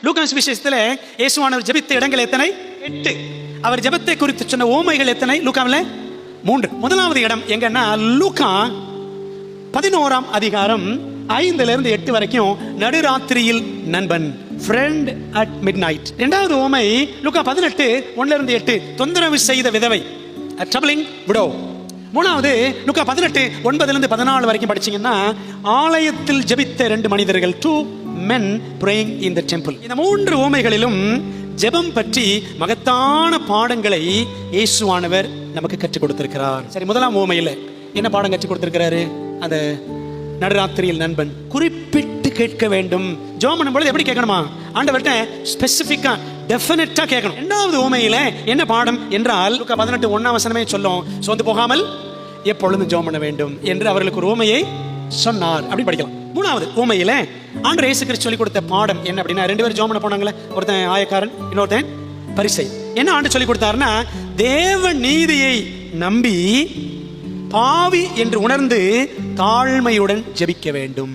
லூக்கா சுவிசேஷத்துல இயேசுவானவர் ஜெபித்த இடங்கள் எத்தனை? 8. அவர் ஜெபத்தை குறித்து சொன்ன ஓமைகள் எத்தனை? லூக்காவில் 3. முதலாவது இடம் எங்கன்னா லூக்கா 11ஆம் அதிகாரம் 5-8 வரைக்கும் நடுராத்திரியில் நண்பன், friend at midnight. இரண்டாவது ஓமை லூக்கா 18:1-8 தொந்தரவு செய்த விதவை, a troubling widow. மூணாவது லூக்கா 18:9-14 வரைக்கும் படிச்சீங்கன்னா ஆலயத்தில் ஜெபித்த 2 மனிதர்கள், 2 men praying in the temple. இந்த 3 ஓமைகளிலும் ஜெபம் பற்றி மகத்தான பாடங்களை இயேசுவானவர் நமக்கு கற்றுக் கொடுத்திருக்கிறார். சரி, முதலாம் ஓமையில என்ன பாடம் கற்றுக் கொடுத்திருக்கிறாரு? அந்த நடுராத்திரியில் நண்பன் குறிப்பிட்டு கேட்க வேண்டும். ஜெபம் பண்ணும்போது எப்படி கேட்கணுமா? ஆண்டவர்கிட்ட ஸ்பெசிபிக்கா டெஃபினட்டா கேட்கணும். இரண்டாவது ஓமையில என்ன பாடம் என்றால் லூக்கா 18:1 சொல்லும், சோர்ந்து போகாமல் எப்பொழுதும் ஜெபம் பண்ண வேண்டும் என்று அவர்களுக்கு ஒரு ஓமையை சொன்னார். அப்படி படிக்கலாம். மூணாவது ஓமையில ஆண்டவர் இயேசு கிறிஸ்து சொல்லி கொடுத்த பாடம் என்ன அப்படின்னா, 2 பேரும் ஜெபம் பண்ண போனாங்களே, ஒருத்தன் ஆயக்காரன், இன்னொருத்தன் பரிசை. என்ன ஆண்டு சொல்லி கொடுத்தாருன்னா, தேவ நீதியை நம்பி பாவி என்று உணர்ந்து தாழ்மையுடன் ஜெபிக்க வேண்டும்.